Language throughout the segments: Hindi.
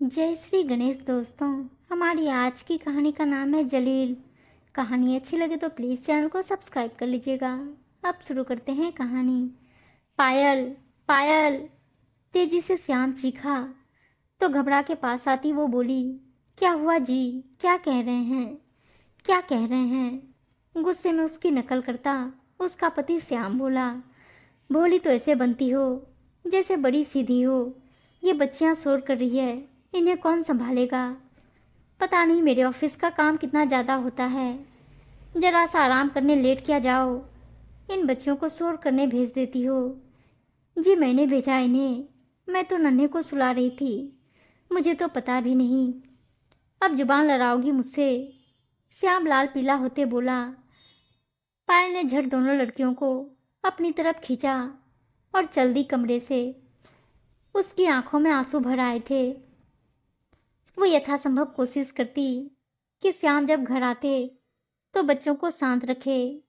जय श्री गणेश दोस्तों। हमारी आज की कहानी का नाम है जलील। कहानी अच्छी लगे तो प्लीज़ चैनल को सब्सक्राइब कर लीजिएगा। अब शुरू करते हैं कहानी। पायल, पायल, तेजी से श्याम चीखा। तो घबरा के पास आती वो बोली, क्या हुआ जी? क्या कह रहे हैं? क्या कह रहे हैं? गुस्से में उसकी नकल करता उसका पति श्याम बोला, भोली तो ऐसे बनती हो जैसे बड़ी सीधी हो। ये बच्चियां शोर कर रही है, इन्हें कौन संभालेगा? पता नहीं मेरे ऑफिस का काम कितना ज़्यादा होता है। जरा सा आराम करने लेट क्या जाओ, इन बच्चियों को शोर करने भेज देती हो। जी मैंने भेजा इन्हें, मैं तो नन्हे को सुला रही थी, मुझे तो पता भी नहीं। अब जुबान लड़ाओगी मुझसे? श्याम लाल पीला होते बोला। पायल ने झट दोनों लड़कियों को अपनी तरफ खींचा और चल दी कमरे से। उसकी आंखों में आंसू भर आए थे। वो यथासंभव कोशिश करती कि श्याम जब घर आते तो बच्चों को शांत रखे,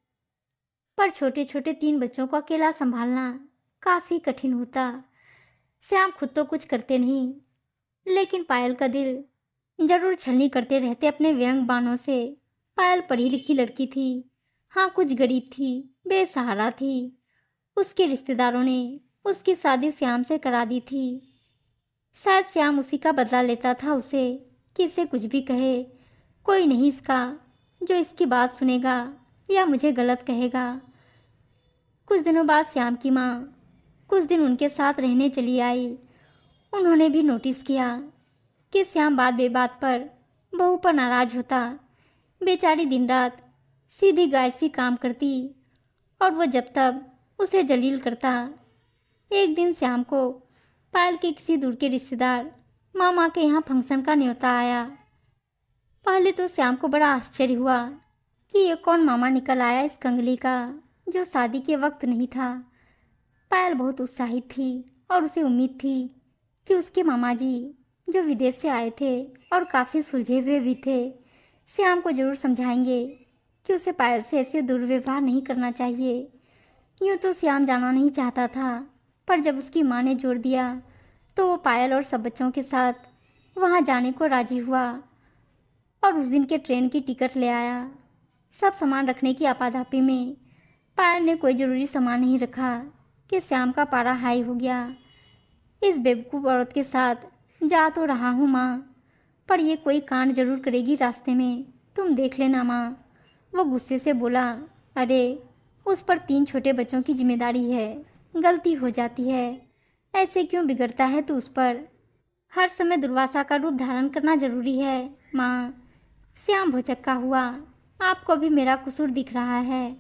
पर छोटे छोटे 3 बच्चों को अकेला संभालना काफी कठिन होता। श्याम खुद तो कुछ करते नहीं, लेकिन पायल का दिल जरूर छलनी करते रहते अपने व्यंग बाणों से। पायल पढ़ी लिखी लड़की थी, हाँ कुछ गरीब थी, बेसहारा थी। उसके रिश्तेदारों ने उसकी शादी श्याम से करा दी थी। शायद श्याम उसी का बदला लेता था उसे, कि इसे कुछ भी कहे कोई नहीं इसका जो इसकी बात सुनेगा या मुझे गलत कहेगा। कुछ दिनों बाद श्याम की माँ कुछ दिन उनके साथ रहने चली आई। उन्होंने भी नोटिस किया कि श्याम बात बेबात पर बहू पर नाराज होता। बेचारी दिन रात सीधी गाय सी काम करती और वो जब तब उसे जलील करता। एक दिन श्याम को पायल के किसी दूर के रिश्तेदार मामा के यहाँ फंक्शन का न्योता आया। पहले तो श्याम को बड़ा आश्चर्य हुआ कि ये कौन मामा निकल आया इस कंगली का, जो शादी के वक्त नहीं था। पायल बहुत उत्साहित थी और उसे उम्मीद थी कि उसके मामा जी, जो विदेश से आए थे और काफ़ी सुलझे हुए भी थे, श्याम को जरूर समझाएंगे कि उसे पायल से ऐसे दुर्व्यवहार नहीं करना चाहिए। यूँ तो श्याम जाना नहीं चाहता था, पर जब उसकी माँ ने जोर दिया तो वो पायल और सब बच्चों के साथ वहाँ जाने को राजी हुआ और उस दिन के ट्रेन की टिकट ले आया। सब सामान रखने की आपाधापी में पायल ने कोई ज़रूरी सामान नहीं रखा कि श्याम का पारा हाई हो गया। इस बेवकूफ़ औरत के साथ जा तो रहा हूँ माँ, पर ये कोई कांड जरूर करेगी रास्ते में, तुम देख लेना माँ। वो गुस्से से बोला, अरे उस पर 3 छोटे बच्चों की जिम्मेदारी है, गलती हो जाती है, ऐसे क्यों बिगड़ता है तू उस पर? हर समय दुर्वासा का रूप धारण करना जरूरी है माँ। श्याम भौचक्का हुआ, आपको भी मेरा कसूर दिख रहा है,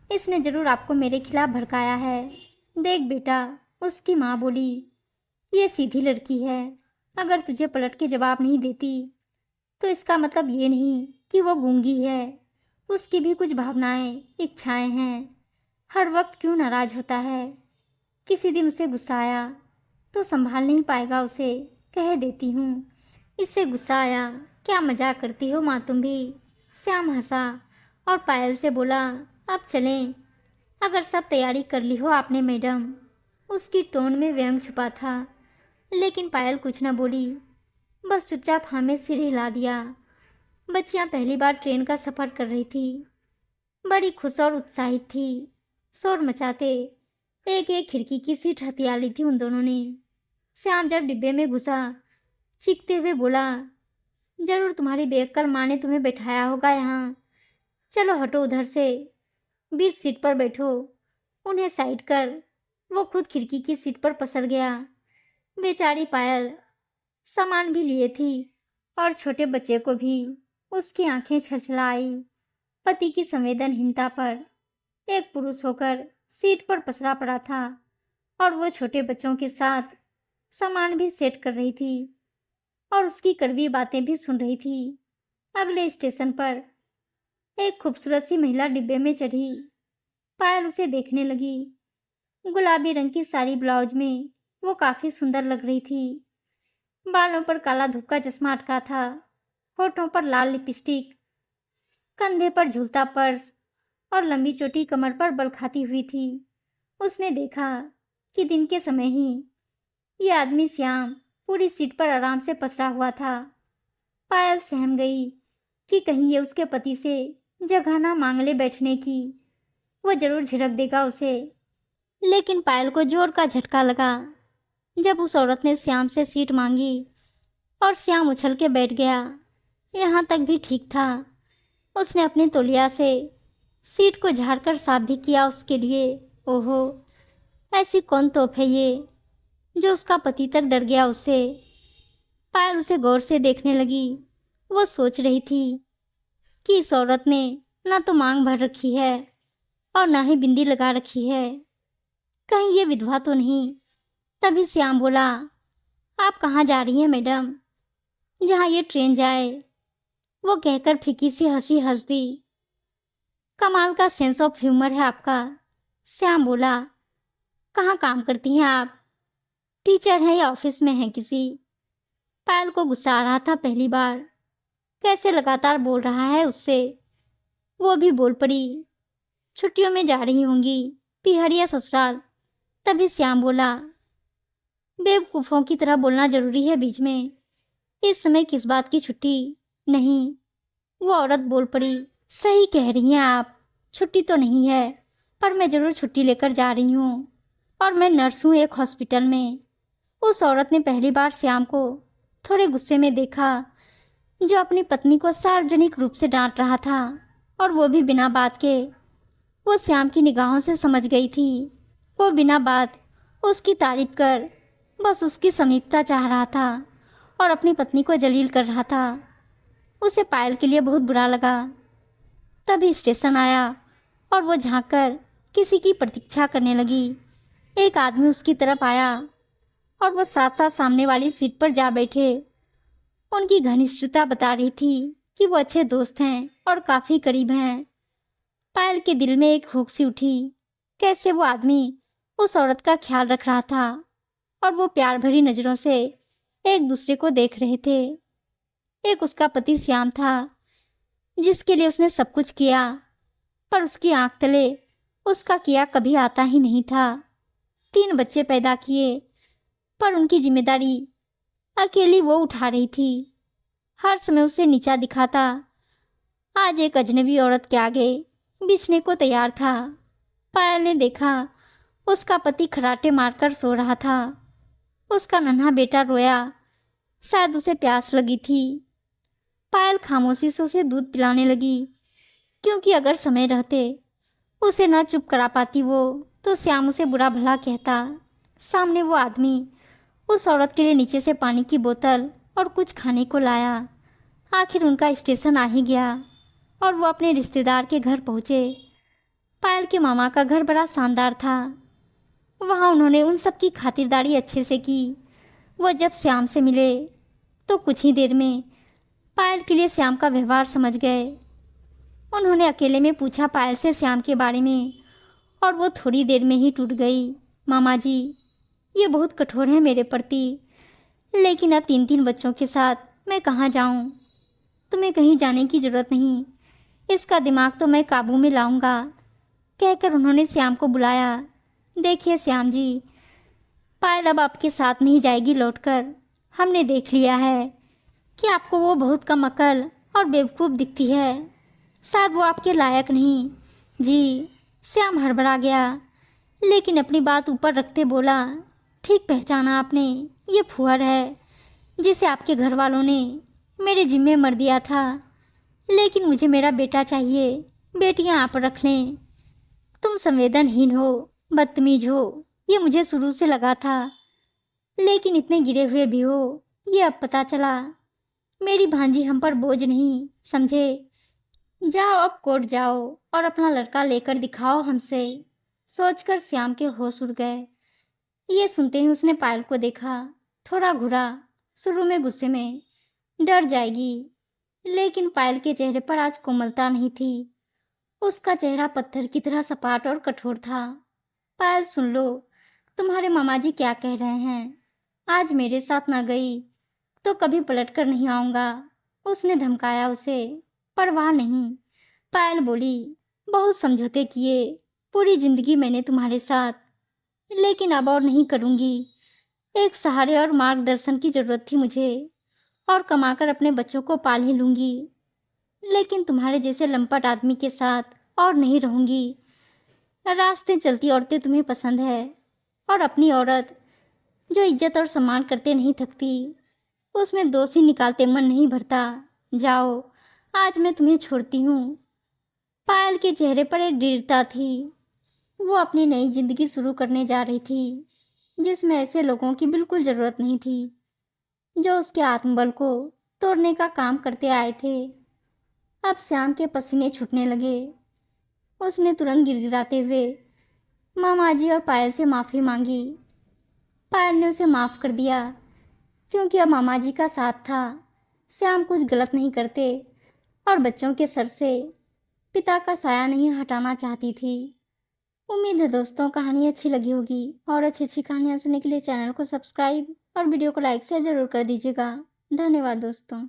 इसने जरूर आपको मेरे खिलाफ भड़काया है। देख बेटा, उसकी माँ बोली, ये सीधी लड़की है, अगर तुझे पलट के जवाब नहीं देती तो इसका मतलब ये नहीं कि वो गूंगी है। उसकी भी कुछ भावनाएं, इच्छाएं हैं। हर वक्त क्यों नाराज होता है? किसी दिन उसे गुस्सा आया तो संभाल नहीं पाएगा उसे, कह देती हूँ। इससे गुस्सा आया, क्या मजाक करती हो माँ तुम भी? श्याम हंसा और पायल से बोला, अब चलें, अगर सब तैयारी कर ली हो आपने मैडम। उसकी टोन में व्यंग छुपा था, लेकिन पायल कुछ न बोली, बस चुपचाप हाँ में सिर हिला दिया। बच्चियां पहली बार ट्रेन का सफ़र कर रही थी, बड़ी खुश और उत्साहित थी। शोर मचाते एक एक खिड़की की सीट हथिया ली थी उन दोनों ने। श्याम जब डिब्बे में घुसा, चीखते हुए बोला, जरूर तुम्हारी बेअक्कल माँ ने तुम्हें बैठाया होगा यहाँ, चलो हटो उधर से, बीच सीट पर बैठो। उन्हें साइड कर वो खुद खिड़की की सीट पर पसर गया। बेचारी पायल सामान भी लिए थी और छोटे बच्चे को भी उसकी आंखें छछलाई। पति की संवेदनहीनता पर एक पुरुष होकर सीट पर पसरा पड़ा था और वो छोटे बच्चों के साथ सामान भी सेट कर रही थी और उसकी कड़वी बातें भी सुन रही थी। अगले स्टेशन पर एक खूबसूरत सी महिला डिब्बे में चढ़ी। पायल उसे देखने लगी। गुलाबी रंग की साड़ी ब्लाउज में वो काफी सुंदर लग रही थी। बालों पर काला धूप का चश्मा अटका था, होठों पर लाल लिपस्टिक, कंधे पर झूलता पर्स और लंबी चोटी कमर पर बल खाती हुई थी। उसने देखा कि दिन के समय ही ये आदमी श्याम पूरी सीट पर आराम से पसरा हुआ था। पायल सहम गई कि कहीं ये उसके पति से जगह ना मांग ले बैठने की। वो जरूर झिड़क देगा उसे। लेकिन पायल को जोर का झटका लगा जब उस औरत ने श्याम से सीट मांगी और श्याम उछल के बैठ गया। यहाँ तक भी ठीक था। उसने अपनी तौलिया से सीट को झाड़कर साफ भी किया उसके लिए। ओहो, ऐसी कौन तोप है ये जो उसका पति तक डर गया उससे। पायल उसे गौर से देखने लगी। वो सोच रही थी कि इस औरत ने ना तो मांग भर रखी है और ना ही बिंदी लगा रखी है। कहीं ये विधवा तो नहीं। तभी श्याम बोला, आप कहाँ जा रही हैं मैडम? जहाँ ये ट्रेन जाए। वो कहकर फीकी सी हंसी हंस दी। कमाल का सेंस ऑफ ह्यूमर है आपका। श्याम बोला, कहाँ काम करती हैं आप? टीचर हैं या ऑफिस में हैं किसी? पायल को गुस्सा आ रहा था पहली बार। कैसे लगातार बोल रहा है उससे। वो भी बोल पड़ी, छुट्टियों में जा रही होंगी पिहरिया ससुराल। तभी श्याम बोला, बेवकूफ़ों की तरह बोलना जरूरी है बीच में? इस समय किस बात की छुट्टी? नहीं। वो औरत बोल पड़ी, सही कह रही हैं आप, छुट्टी तो नहीं है, पर मैं ज़रूर छुट्टी लेकर जा रही हूँ और मैं नर्स हूँ एक हॉस्पिटल में। उस औरत ने पहली बार श्याम को थोड़े गुस्से में देखा, जो अपनी पत्नी को सार्वजनिक रूप से डांट रहा था, और वो भी बिना बात के। वो श्याम की निगाहों से समझ गई थी। वो बिना बात उसकी तारीफ कर बस उसकी समीपता चाह रहा था और अपनी पत्नी को जलील कर रहा था। उसे पायल के लिए बहुत बुरा लगा। तभी स्टेशन आया और वो झांककर किसी की प्रतीक्षा करने लगी। एक आदमी उसकी तरफ आया और वो साथ साथ सामने वाली सीट पर जा बैठे। उनकी घनिष्ठता बता रही थी कि वो अच्छे दोस्त हैं और काफ़ी करीब हैं। पायल के दिल में एक हुक सी उठी। कैसे वो आदमी उस औरत का ख्याल रख रहा था और वो प्यार भरी नज़रों से एक दूसरे को देख रहे थे। एक उसका पति श्याम था, जिसके लिए उसने सब कुछ किया, पर उसकी आंख तले उसका किया कभी आता ही नहीं था। 3 बच्चे पैदा किए, पर उनकी जिम्मेदारी अकेली वो उठा रही थी। हर समय उसे नीचा दिखाता। आज एक अजनबी औरत के आगे बिछने को तैयार था। पायल ने देखा उसका पति खराटे मारकर सो रहा था। उसका नन्हा बेटा रोया, शायद उसे प्यास लगी थी। पायल खामोशी से उसे दूध पिलाने लगी, क्योंकि अगर समय रहते उसे न चुप करा पाती वो, तो श्याम उसे बुरा भला कहता। सामने वो आदमी उस औरत के लिए नीचे से पानी की बोतल और कुछ खाने को लाया। आखिर उनका स्टेशन आ ही गया और वो अपने रिश्तेदार के घर पहुँचे। पायल के मामा का घर बड़ा शानदार था। वहाँ उन्होंने उन सब की खातिरदारी अच्छे से की। वो जब श्याम से मिले तो कुछ ही देर में पायल के लिए श्याम का व्यवहार समझ गए। उन्होंने अकेले में पूछा पायल से श्याम के बारे में, और वो थोड़ी देर में ही टूट गई। मामा जी, ये बहुत कठोर है मेरे प्रति, लेकिन अब 3-3 बच्चों के साथ मैं कहाँ जाऊँ? तुम्हें कहीं जाने की ज़रूरत नहीं, इसका दिमाग तो मैं काबू में लाऊंगा, कहकर उन्होंने श्याम को बुलाया। देखिए श्याम जी, पायल अब आपके साथ नहीं जाएगी लौटकर। हमने देख लिया है कि आपको वो बहुत कम अकल और बेवकूफ़ दिखती है। शायद वो आपके लायक नहीं। जी, श्याम हड़बड़ा गया, लेकिन अपनी बात ऊपर रखते बोला, ठीक पहचाना आपने, ये फुहर है जिसे आपके घर वालों ने मेरे जिम्मे मर दिया था। लेकिन मुझे मेरा बेटा चाहिए, बेटियां आप रख लें। तुम संवेदनहीन हो, बदतमीज हो, ये मुझे शुरू से लगा था, लेकिन इतने गिरे हुए भी हो, ये अब पता चला। मेरी भांजी हम पर बोझ नहीं, समझे? जाओ अब कोर्ट जाओ और अपना लड़का लेकर दिखाओ हमसे। सोचकर श्याम के होश उड़ गए। ये सुनते ही उसने पायल को देखा। थोड़ा घुरा, शुरू में गुस्से में, डर जाएगी, लेकिन पायल के चेहरे पर आज कोमलता नहीं थी। उसका चेहरा पत्थर की तरह सपाट और कठोर था। पायल, सुन लो, तुम्हारे मामा जी क्या कह रहे हैं। आज मेरे साथ ना गई तो कभी पलट कर नहीं आऊँगा, उसने धमकाया उसे। परवाह नहीं, पायल बोली, बहुत समझौते किए पूरी जिंदगी मैंने तुम्हारे साथ, लेकिन अब और नहीं करूँगी। एक सहारे और मार्गदर्शन की ज़रूरत थी मुझे, और कमाकर अपने बच्चों को पाल ही लूँगी। लेकिन तुम्हारे जैसे लंपट आदमी के साथ और नहीं रहूँगी। रास्ते चलती औरतें तुम्हें पसंद है, और अपनी औरत जो इज्जत और सम्मान करते नहीं थकती, उसमें दोषी निकालते मन नहीं भरता। जाओ, आज मैं तुम्हें छोड़ती हूँ। पायल के चेहरे पर एक दृढ़ता थी। वो अपनी नई जिंदगी शुरू करने जा रही थी, जिसमें ऐसे लोगों की बिल्कुल ज़रूरत नहीं थी जो उसके आत्मबल को तोड़ने का काम करते आए थे। अब श्याम के पसीने छूटने लगे। उसने तुरंत गिड़गिड़ाते हुए मामा जी और पायल से माफ़ी मांगी। पायल ने उसे माफ़ कर दिया, क्योंकि अब मामा जी का साथ था। श्याम कुछ गलत नहीं करते, और बच्चों के सर से पिता का साया नहीं हटाना चाहती थी। उम्मीद है दोस्तों कहानी अच्छी लगी होगी, और अच्छी अच्छी कहानियाँ सुनने के लिए चैनल को सब्सक्राइब और वीडियो को लाइक शेयर ज़रूर कर दीजिएगा। धन्यवाद दोस्तों।